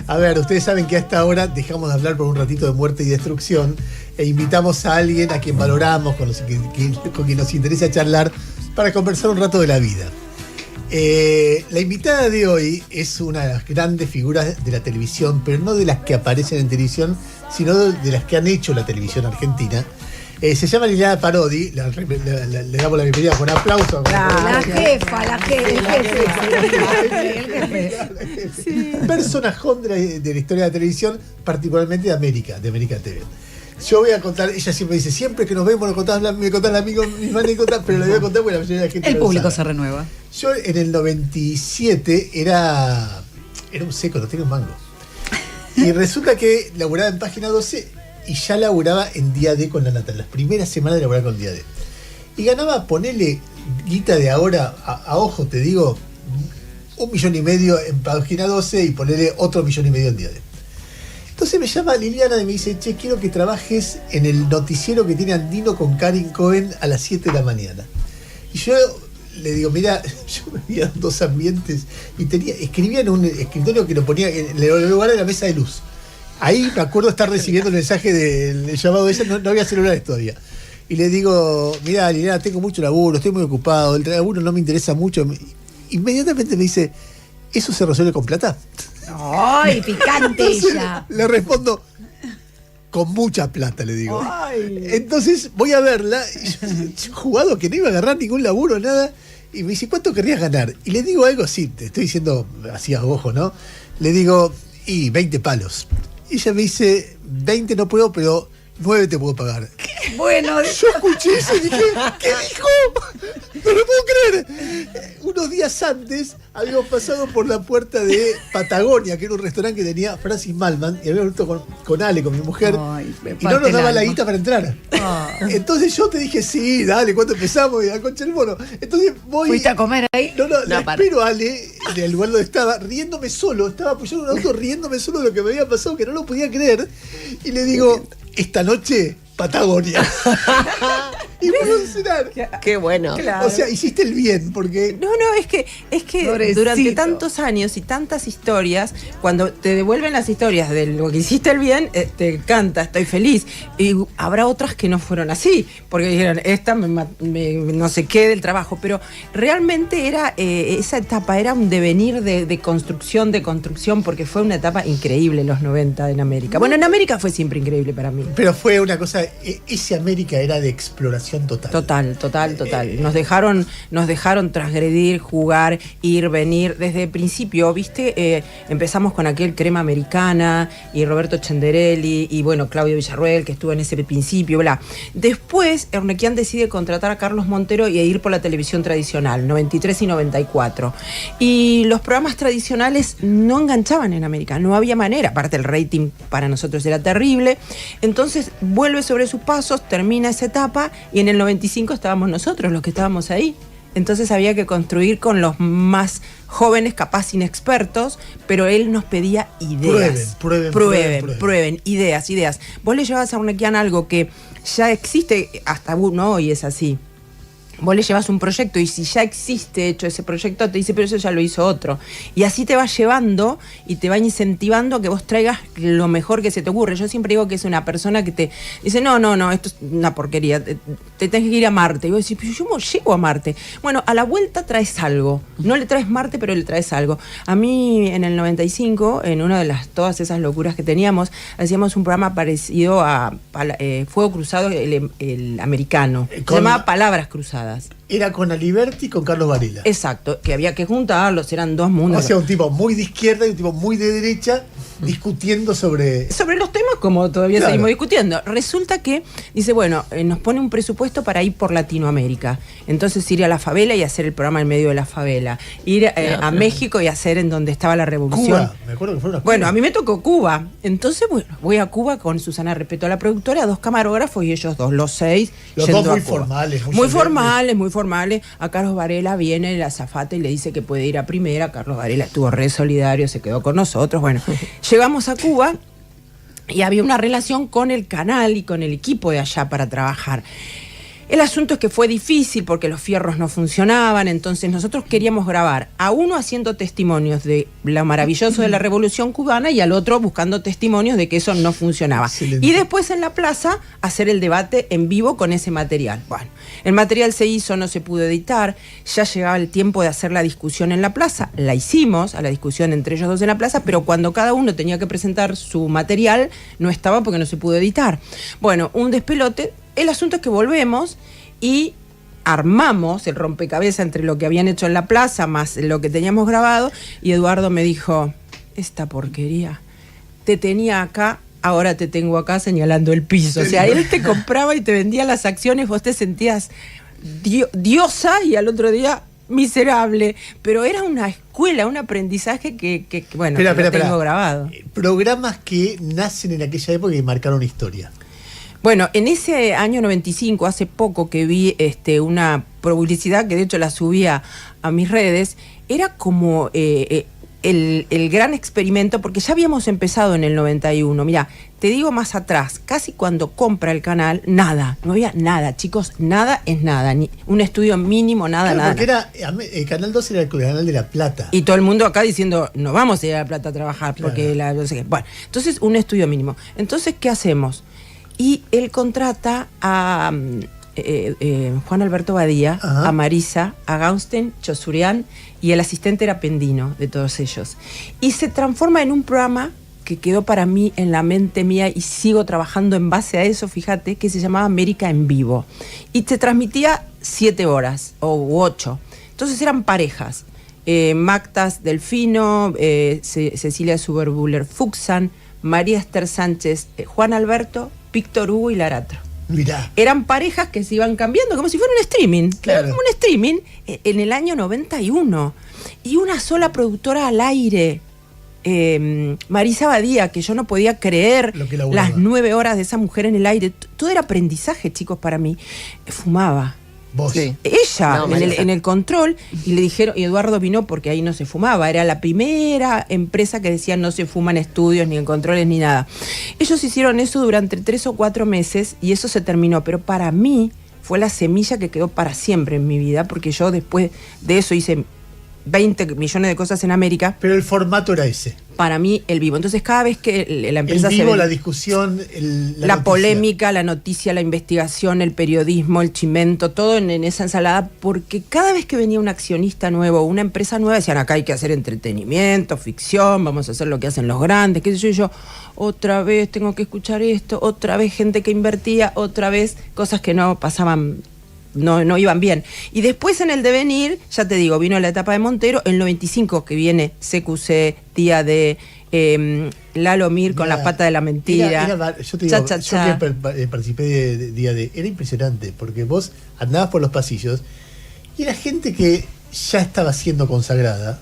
A ver, ustedes saben que a esta hora dejamos de hablar por un ratito de muerte y destrucción e invitamos a alguien a quien valoramos, con quien nos interesa charlar, para conversar un rato de la vida. La invitada de hoy es una de las grandes figuras de la televisión, pero no de las que aparecen en televisión, sino de las que han hecho la televisión argentina. Se llama Liliana Parodi, le damos la bienvenida con aplauso. La jefa. Sí. Personajón de la historia de la televisión, particularmente de América TV. Yo voy a contar, ella siempre dice, siempre que nos vemos me contás mis anécdotas, pero le voy a contar porque la mayoría de la gente el público se renueva. Yo en el 97 era un seco, no tenía un mango. Y resulta que laburaba en Página 12 y ya laburaba en Día D con la Natal. Las primeras semanas de laburar con Día D. Y ganaba, ponele guita de ahora, a ojo te digo, 1,5 millones en Página 12 y ponele otro 1,5 millones en Día D. Entonces me llama Liliana y me dice, che, quiero que trabajes en el noticiero que tiene Andino con Karin Cohen a las 7 de la mañana. Y yo le digo, mira, yo vivía en 2 ambientes y escribía en un escritorio que lo ponía en el lugar de la mesa de luz. Ahí me acuerdo estar recibiendo el mensaje del llamado de ella, no había celulares todavía. Y le digo, mira, Liliana, tengo mucho laburo, estoy muy ocupado, el laburo no me interesa mucho. Inmediatamente me dice, ¿eso se resuelve con plata? ¡Ay, picante! Entonces, ella! Le respondo, con mucha plata, le digo. Ay. Entonces voy a verla, yo jugado que no iba a agarrar ningún laburo, nada, y me dice, ¿cuánto querrías ganar? Y le digo algo así, te estoy diciendo así a ojo, ¿no? Le digo, 20 palos. Y ella me dice, 20 no puedo, pero 9 te puedo pagar. Bueno, yo escuché eso y dije, ¿qué dijo? No lo puedo creer. Unos días antes habíamos pasado por la puerta de Patagonia, que era un restaurante que tenía Francis Malman, y habíamos visto con Ale, con mi mujer, y no nos daba la guita para entrar. Entonces yo te dije, sí, dale, ¿cuánto empezamos? Y a concha el mono. Entonces voy. ¿Fuiste a comer ahí? No, espero a Ale, del lugar donde estaba, riéndome solo, estaba apoyado en un auto riéndome solo de lo que me había pasado, que no lo podía creer, y le digo, esta noche, Patagonia. Y vamos a cenar. Qué bueno. Claro. O sea, hiciste el bien, porque... No, es que Pobrecito. Durante tantos años y tantas historias, cuando te devuelven las historias de lo que hiciste el bien, te encanta, estoy feliz. Y habrá otras que no fueron así, porque dijeron, esta no sé qué del trabajo, pero realmente era esa etapa, era un devenir de construcción, porque fue una etapa increíble los 90 en América. Bueno, en América fue siempre increíble para mí. Pero fue una cosa, ese América era de exploración total. Total. Nos dejaron transgredir, jugar, ir, venir. Desde el principio, ¿viste? Empezamos con aquel Crema Americana y Roberto Chenderelli y bueno, Claudio Villarroel, que estuvo en ese principio, bla. Después, Ernequian decide contratar a Carlos Montero y ir por la televisión tradicional, 93 y 94. Y los programas tradicionales no enganchaban en América, no había manera. Aparte, el rating para nosotros era terrible. Entonces, vuelve sobre sus pasos, termina esa etapa y en el 95 estábamos nosotros, los que estábamos ahí. Entonces había que construir con los más jóvenes, capaz inexpertos, pero él nos pedía ideas. Prueben, ideas. Vos le llevas a Ernequian algo que ya existe, hasta uno hoy es así. Vos le llevas un proyecto y si ya existe hecho ese proyecto, te dice, pero eso ya lo hizo otro. Y así te va llevando y te va incentivando a que vos traigas lo mejor que se te ocurre. Yo siempre digo que es una persona que te dice, no, esto es una porquería, te tenés que ir a Marte. Y vos decís, pero yo no llego a Marte. Bueno, a la vuelta traes algo. No le traes Marte, pero le traes algo. A mí, en el 95, en una de todas esas locuras que teníamos, hacíamos un programa parecido a Fuego Cruzado, el americano. Se llamaba Palabras Cruzadas. Era con Aliberti y con Carlos Varela. Exacto, que había que juntarlos, eran dos mundos. O sea, un tipo muy de izquierda y un tipo muy de derecha discutiendo sobre los temas como todavía claro. seguimos discutiendo. Resulta que dice, bueno, nos pone un presupuesto para ir por Latinoamérica. Entonces ir a la favela y hacer el programa en medio de la favela. Ir a México y hacer en donde estaba la revolución. Cuba, me acuerdo que fue una Cuba. Bueno, a mí me tocó Cuba. Entonces, bueno, voy a Cuba con Susana Repeto, la productora, 2 camarógrafos y ellos dos, los 6. Los dos muy formales. Muy formales. A Carlos Varela viene el azafate y le dice que puede ir a primera. Carlos Varela estuvo re solidario, se quedó con nosotros. Bueno, llegamos a Cuba y había una relación con el canal y con el equipo de allá para trabajar. El asunto es que fue difícil porque los fierros no funcionaban, entonces nosotros queríamos grabar a uno haciendo testimonios de lo maravilloso de la Revolución Cubana y al otro buscando testimonios de que eso no funcionaba. Excelente. Y después en la plaza hacer el debate en vivo con ese material. Bueno, el material se hizo, no se pudo editar, ya llegaba el tiempo de hacer la discusión en la plaza, la hicimos, a la discusión entre ellos dos en la plaza, pero cuando cada uno tenía que presentar su material, no estaba porque no se pudo editar. Bueno, un despelote. El asunto es que volvemos y armamos el rompecabezas entre lo que habían hecho en la plaza más lo que teníamos grabado, y Eduardo me dijo, esta porquería, te tenía acá, ahora te tengo acá, señalando el piso. O sea, él te compraba y te vendía las acciones, vos te sentías diosa y al otro día miserable, pero era una escuela, un aprendizaje que bueno, lo tengo grabado. Programas que nacen en aquella época y marcaron historia. Bueno, en ese año 95, hace poco que vi una publicidad que de hecho la subía a mis redes, era como el gran experimento, porque ya habíamos empezado en el 91. Mirá, te digo más atrás, casi cuando compra el canal, nada, no había nada, chicos, nada es nada, ni un estudio mínimo, nada, Claro, nada. porque era, Canal 2 era el canal de La Plata. Y todo el mundo acá diciendo, no vamos a ir a La Plata a trabajar, porque no sé qué. Bueno, entonces un estudio mínimo. Entonces, ¿qué hacemos? Y él contrata a Juan Alberto Badía, Ajá. a Marisa, a Gaunstein, Chosurian, y el asistente era Pendino, de todos ellos. Y se transforma en un programa que quedó para mí en la mente mía y sigo trabajando en base a eso, fíjate, que se llamaba América en Vivo. Y te transmitía 7 horas u 8. Entonces eran parejas. Magdas Delfino, Cecilia Suberbuller Fuxan, María Esther Sánchez, Juan Alberto, Víctor Hugo y Laratro. Mirá. Eran parejas que se iban cambiando como si fuera un streaming. Claro. Era como un streaming en el año 91. Y una sola productora al aire. Marisa Badía, que yo no podía creer Lo que laburaba. las 9 horas de esa mujer en el aire. Todo era aprendizaje, chicos, para mí. Fumaba. Vos. Sí. Ella, No, en el control, y le dijeron, y Eduardo vino porque ahí no se fumaba, era la primera empresa que decía no se fuman estudios, ni en controles, ni nada. Ellos hicieron eso durante 3 o 4 meses y eso se terminó, pero para mí fue la semilla que quedó para siempre en mi vida, porque yo después de eso hice 20 millones de cosas en América. Pero el formato era ese. Para mí, el vivo. Entonces, cada vez que la empresa El vivo, se ve, la discusión, la noticia. polémica, la noticia, la investigación, el periodismo, el chimento, todo en esa ensalada, porque cada vez que venía un accionista nuevo, una empresa nueva, decían, acá hay que hacer entretenimiento, ficción, vamos a hacer lo que hacen los grandes, qué sé yo, y yo, otra vez tengo que escuchar esto, otra vez gente que invertía, otra vez cosas que no pasaban, no iban bien. Y después en el devenir, ya te digo, vino la etapa de Montero, en el 95 que viene CQC, Día de Lalo Mir con Mirá, La Pata de la Mentira. Yo te digo, Cha, cha, cha. yo que participé de Día D, era impresionante, porque vos andabas por los pasillos y era gente que ya estaba siendo consagrada,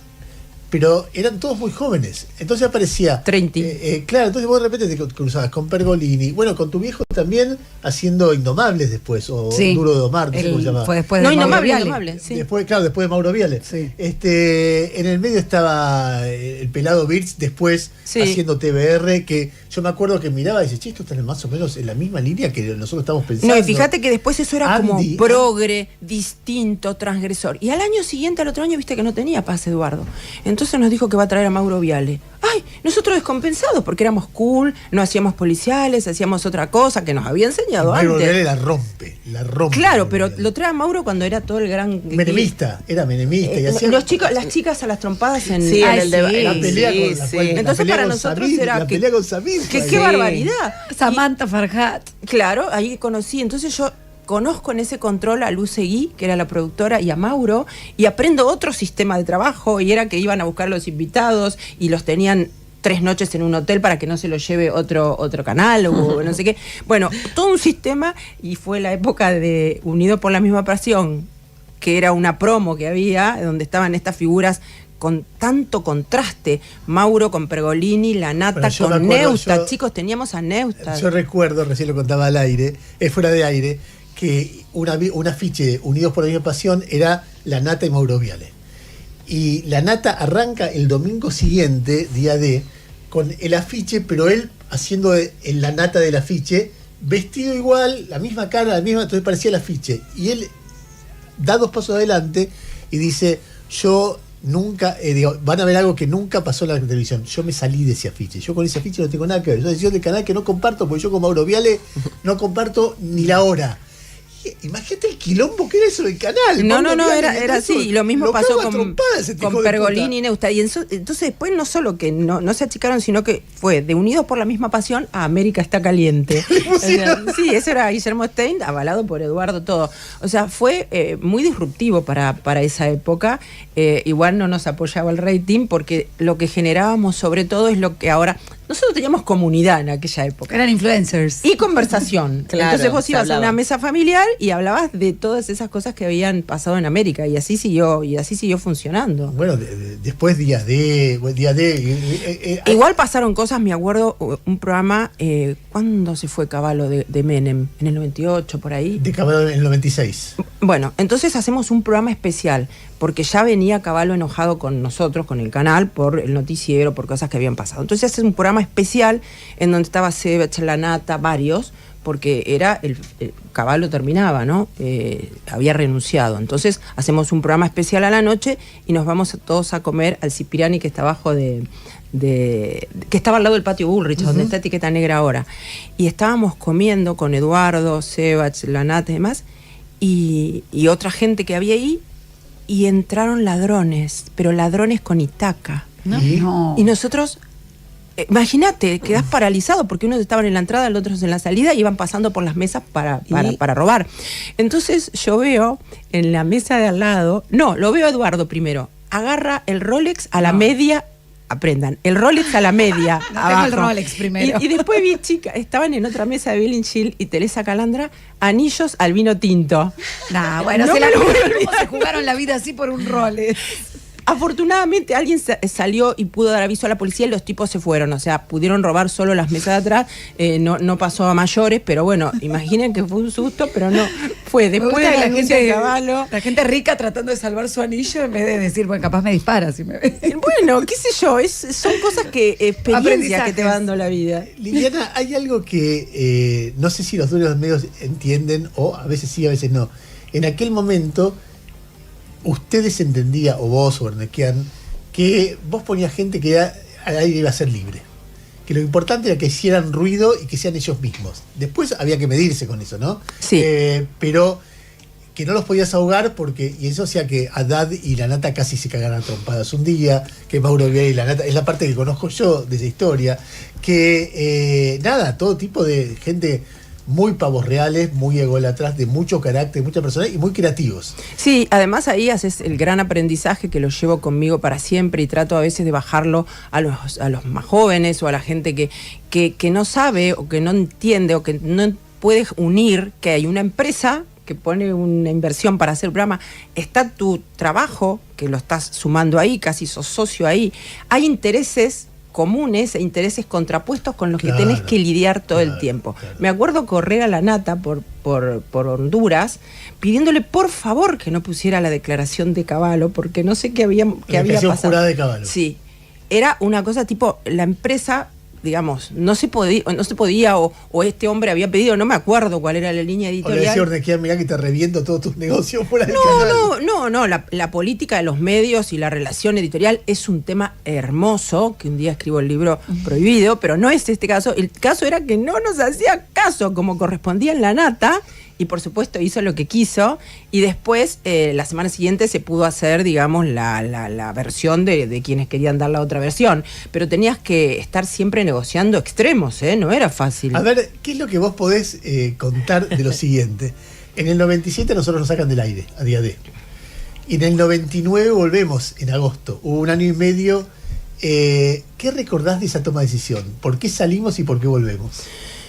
pero eran todos muy jóvenes. Entonces aparecía 30. Claro, entonces vos de repente te cruzabas con Pergolini, bueno, con tu viejo también haciendo Indomables después, o Sí. Duro de Domar, no sé cómo se llama. Fue después No, de Mauro Indomable, Viale. Indomable, sí. Después, claro, después de Mauro Viale. Sí. En el medio estaba el pelado Birch, después Sí. haciendo TBR, que yo me acuerdo que miraba y dice, che, esto está más o menos en la misma línea que nosotros estamos pensando. No, y fíjate que después eso era Andy, como progre, distinto, transgresor. Y al año siguiente, al otro año, viste que no tenía paz Eduardo. Entonces nos dijo que va a traer a Mauro Viale. Ay, nosotros descompensados, porque éramos cool, no hacíamos policiales, hacíamos otra cosa que nos había enseñado Mauro antes. Viale la rompe. Claro, pero lo trae a Mauro cuando era todo el gran... Era menemista. Y hacía los chicos, las chicas a las trompadas en... Sí, Ay, en el de- la pelea Sí, con la sí. cual- la Entonces pelea para con nosotros Samir, era la que- pelea con Samir. ¡Qué fue ahí. barbaridad! Samantha Farhat. Claro, ahí conocí. Entonces yo conozco en ese control a Luz Seguí, que era la productora, y a Mauro, y aprendo otro sistema de trabajo, y era que iban a buscar los invitados y los tenían 3 noches en un hotel para que no se lo lleve otro canal o no sé qué. Bueno, todo un sistema, y fue la época de Unido por la Misma Pasión, que era una promo que había, donde estaban estas figuras con tanto contraste, Mauro con Pergolini, la Nata Bueno, yo me con acuerdo, Neustadt, chicos, teníamos a Neustadt. Yo recuerdo, recién lo contaba al aire, fuera de aire, que un afiche Unidos por la Misma Pasión era la Nata y Mauro Viale. Y la Nata arranca el domingo siguiente, día D, con el afiche, pero él haciendo en la Nata del afiche vestido igual, la misma cara, entonces parecía el afiche. Y él da 2 pasos adelante y dice, yo nunca, van a ver algo que nunca pasó en la televisión. Yo me salí de ese afiche. Yo con ese afiche no tengo nada que ver. Yo decisión del canal que no comparto, porque yo con Mauro Viale no comparto ni la hora. Imagínate el quilombo que era eso del canal. No, era así. Y lo mismo pasó con Pergolini y Neustadt. Y entonces después no solo que no se achicaron, sino que fue de Unidos por la misma pasión a América está caliente. O sea, sí, eso era Guillermo Stein, avalado por Eduardo, todo. O sea, fue muy disruptivo para esa época. Igual no nos apoyaba el rating, porque lo que generábamos sobre todo es lo que ahora... Nosotros teníamos comunidad en aquella época. Eran influencers. Y conversación. Claro, entonces vos ibas a una mesa familiar y hablabas de todas esas cosas que habían pasado en América. Y así siguió funcionando. Bueno, después Día D. Igual pasaron cosas, me acuerdo, un programa, ¿cuándo se fue Cavallo de Menem? En el 98, por ahí. De Cavallo en el 96. Bueno, entonces hacemos un programa especial, porque ya venía Cavallo enojado con nosotros, con el canal, por el noticiero, por cosas que habían pasado. Entonces es un programa especial en donde estaba Sebach, Lanata, varios, porque era el Cavallo terminaba, ¿no? Había renunciado. Entonces hacemos un programa especial a la noche y nos vamos todos a comer al Cipriani, que está abajo que estaba al lado del patio Bullrich, donde está Etiqueta Negra ahora. Y estábamos comiendo con Eduardo, Sebach, Lanata y demás, y otra gente que había ahí, y entraron ladrones, pero ladrones con Itaca. No. Y nosotros, imagínate, quedás paralizado, porque unos estaban en la entrada, los otros en la salida, y iban pasando por las mesas para robar. Entonces yo veo en la mesa de al lado, lo veo a Eduardo primero, agarra el Rolex a la media. Aprendan, el Rolex a la media. Tengo el Rolex primero. Y después vi estaban en otra mesa de Billie Chill y Teresa Calandra, anillos al vino tinto. Bueno, se jugaron la vida así por un Rolex. Afortunadamente alguien salió y pudo dar aviso a la policía y los tipos se fueron, o sea, pudieron robar solo las mesas de atrás, no pasó a mayores, pero bueno, imaginen que fue un susto, pero no, fue después de la gente de Cavallo. La gente rica tratando de salvar su anillo en vez de decir, bueno, capaz me dispara si me ve. Bueno, qué sé yo, son cosas experiencias que te va dando la vida. Liliana, hay algo que no sé si los dueños de los medios entienden, o a veces sí, a veces no. En aquel momento... ustedes entendían, o vos, o Bernequian, que vos ponías gente que al aire iba a ser libre. Que lo importante era que hicieran ruido y que sean ellos mismos. Después había que medirse con eso, ¿no? Sí. Pero que no los podías ahogar y eso hacía que Haddad y Lanata casi se cagaran a trompadas un día, que Mauro Viale y Lanata, es la parte que conozco yo de esa historia, que todo tipo de gente... muy pavos reales, muy ególatras, de mucho carácter, mucha personalidad y muy creativos. Sí, además ahí haces el gran aprendizaje que lo llevo conmigo para siempre y trato a veces de bajarlo a los más jóvenes o a la gente que no sabe o que no entiende o que no puede unir que hay una empresa que pone una inversión para hacer el programa, está tu trabajo, que lo estás sumando ahí, casi sos socio ahí, hay intereses comunes e intereses contrapuestos con los que tenés que lidiar todo el tiempo. Claro. Me acuerdo correr a Lanata por Honduras pidiéndole por favor que no pusiera la declaración de Cavallo, porque no sé qué había pasado. Jurada de Cavallo. Sí, era una cosa tipo, la empresa, digamos, no se podía o este hombre había pedido, no me acuerdo cuál era la línea editorial. O le decía Ornequian, mirá que te reviento todos tus negocios fuera del canal. No, la política de los medios y la relación editorial es un tema hermoso, que un día escribo el libro Prohibido, pero no es este caso. El caso era que no nos hacía caso como correspondía en Lanata, y por supuesto hizo lo que quiso, y después la semana siguiente se pudo hacer, digamos, la versión de quienes querían dar la otra versión, pero tenías que estar siempre negociando extremos, no era fácil. A ver, ¿qué es lo que vos podés contar de lo siguiente? En el 97 nosotros nos sacan del aire, a Día D, y en el 99 volvemos en agosto, hubo 1 año y medio. ¿Qué recordás de esa toma de decisión? ¿Por qué salimos y por qué volvemos?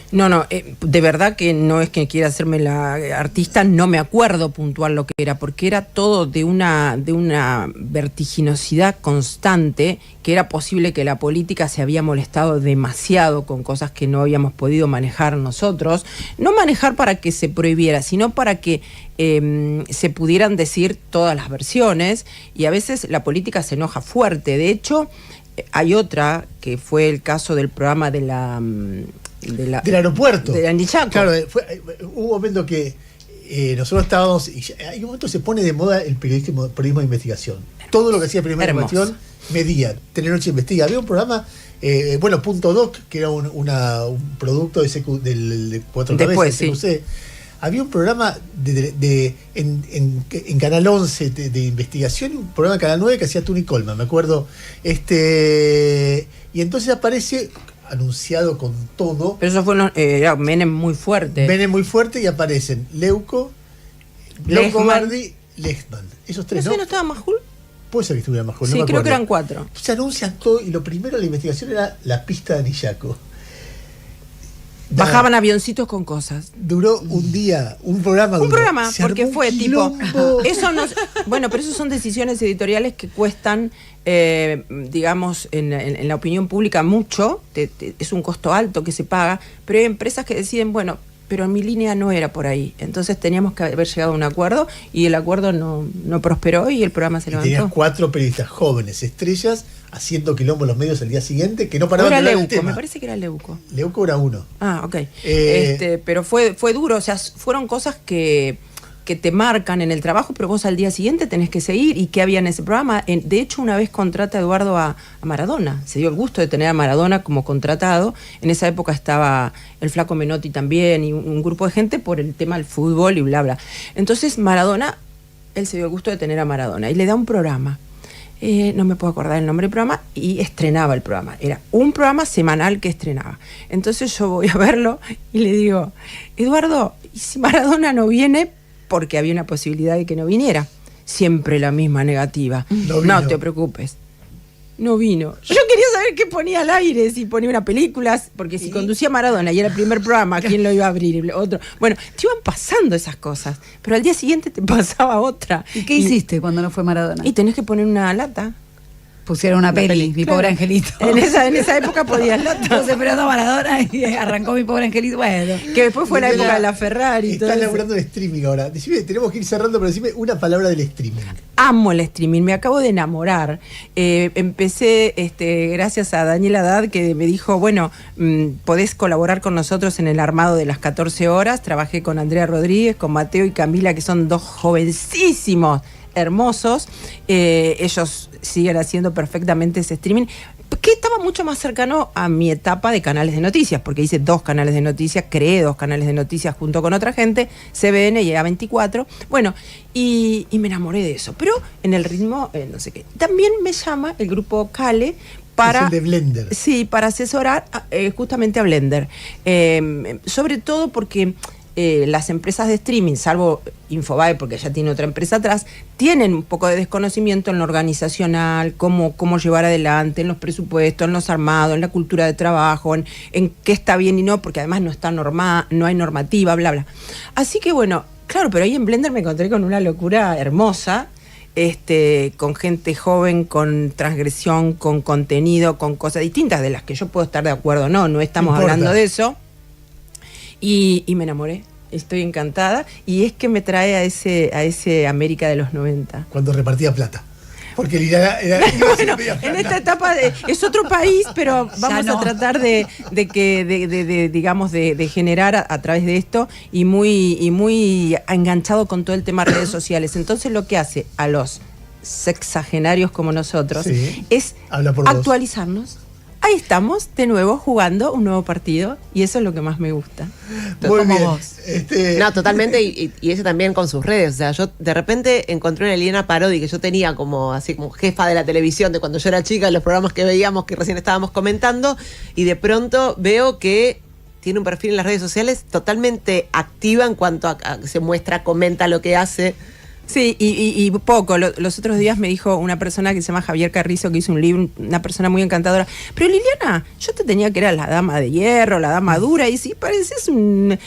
No, de verdad que no es que quiera hacerme la artista, no me acuerdo puntual lo que era, porque era todo de una vertiginosidad constante, que era posible que la política se había molestado demasiado con cosas que no habíamos podido manejar nosotros, no manejar para que se prohibiera, sino para que se pudieran decir todas las versiones, y a veces la política se enoja fuerte. De hecho, hay otra que fue el caso del programa de del aeropuerto. De Anichaco. Claro, hubo un momento que nosotros estábamos, y hay un momento se pone de moda el periodismo de investigación. Todo lo que hacía periodismo de investigación medía. Telenoche Investiga. Había un programa, Punto Doc, que era un producto de Cuatro Después, Cabezas, sí. Había un programa en Canal 11 de investigación, un programa de Canal 9 que hacía Tony Coleman, me acuerdo. Y entonces aparece anunciado con todo. Pero eso fue era Menem muy fuerte. Menem muy fuerte, y aparecen Leuco, Mardi, Lechman. Esos tres, ¿no? ¿No estaba Majul? Puede ser que estuviera Majul, sí, no me creo acuerdo. que eran 4. Se anuncian todo, y lo primero de la investigación era la pista de Anillaco. Bajaban avioncitos con cosas. Duró un día, un programa. Porque fue tipo. Eso no. Bueno, pero eso son decisiones editoriales que cuestan, digamos, en la opinión pública mucho. Es un costo alto que se paga, pero hay empresas que deciden, bueno, pero mi línea no era por ahí. Entonces teníamos que haber llegado a un acuerdo, y el acuerdo no prosperó y el programa se levantó. Tenías 4 periodistas jóvenes, estrellas, haciendo quilombo en los medios el día siguiente, que no paraban de hablar del tema. Me parece que era Leuco. Leuco era uno. Ah, ok. Pero fue duro, o sea, fueron cosas que te marcan en el trabajo, pero vos al día siguiente tenés que seguir. ¿Y qué había en ese programa? De hecho, una vez contrata Eduardo a Maradona. Se dio el gusto de tener a Maradona como contratado. En esa época estaba el Flaco Menotti también, y un grupo de gente por el tema del fútbol y bla, bla. Entonces, Maradona, él se dio el gusto de tener a Maradona y le da un programa. No me puedo acordar el nombre del programa, y estrenaba el programa. Era un programa semanal que estrenaba. Entonces yo voy a verlo y le digo, Eduardo, ¿y si Maradona no viene? Porque había una posibilidad de que no viniera. Siempre la misma negativa. No te preocupes. No vino. Yo quería saber qué ponía al aire, si ponía una película, porque si conducía Maradona y era el primer programa, ¿quién lo iba a abrir? Otro. Bueno, te iban pasando esas cosas, pero al día siguiente te pasaba otra. ¿Y qué hiciste cuando no fue Maradona? Y tenés que poner una lata. Pusieron una peli, Mi Pobre Angelito. En esa época podías lata. Entonces esperando a Maradona y arrancó Mi Pobre Angelito. Bueno, que después fue la época de la Ferrari. Estás laburando el streaming ahora. Decime, tenemos que ir cerrando, pero decime una palabra del streaming. Amo el streaming, me acabo de enamorar. Empecé, gracias a Daniel Haddad, que me dijo, bueno, podés colaborar con nosotros en el armado de las 14 horas. Trabajé con Andrea Rodríguez, con Mateo y Camila, que son 2 jovencísimos, hermosos. Ellos siguen haciendo perfectamente ese streaming, que estaba mucho más cercano a mi etapa de canales de noticias, porque hice 2 canales de noticias, creé 2 canales de noticias junto con otra gente, CBN y A24. Bueno, y me enamoré de eso, pero en el ritmo, no sé qué. También me llama el grupo Cale para... Es el de Blender. Sí, para asesorar justamente a Blender. Sobre todo porque... las empresas de streaming, salvo Infobae, porque ya tiene otra empresa atrás, tienen un poco de desconocimiento en lo organizacional, cómo llevar adelante, en los presupuestos, en los armados, en la cultura de trabajo, en qué está bien y no, porque además no hay normativa, bla, bla. Así que bueno, claro, pero ahí en Blender me encontré con una locura hermosa, con gente joven, con transgresión, con contenido, con cosas distintas de las que yo puedo estar de acuerdo o no estamos hablando de eso. Y me enamoré, estoy encantada, y es que me trae a ese América de los 90. Cuando repartía plata. Porque bueno, en esta etapa es otro país, pero vamos a tratar de generar a través de esto, y muy enganchado con todo el tema de redes sociales. Entonces lo que hace a los sexagenarios como nosotros es actualizarnos. Ahí estamos, de nuevo, jugando un nuevo partido, y eso es lo que más me gusta. Muy bien. No, totalmente, y ese también con sus redes. O sea, yo de repente encontré una Liliana Parodi que yo tenía como jefa de la televisión de cuando yo era chica, en los programas que veíamos, que recién estábamos comentando, y de pronto veo que tiene un perfil en las redes sociales totalmente activa en cuanto a que se muestra, comenta lo que hace. Sí, y poco. Los otros días me dijo una persona que se llama Javier Carrizo, que hizo un libro, una persona muy encantadora. Pero Liliana, yo te tenía que era la dama de hierro, la dama dura, y sí, pareces un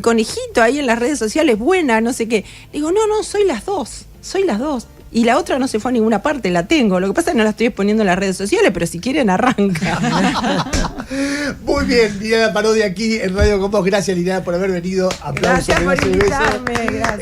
conejito ahí en las redes sociales, buena, no sé qué. Digo, no, soy las dos. Y la otra no se fue a ninguna parte, la tengo. Lo que pasa es que no la estoy exponiendo en las redes sociales, pero si quieren, arranca. Muy bien, Liliana Parodi aquí en Radio Con Vos. Gracias, Liliana, por haber venido. Aplausos. Gracias por invitarme. Gracias.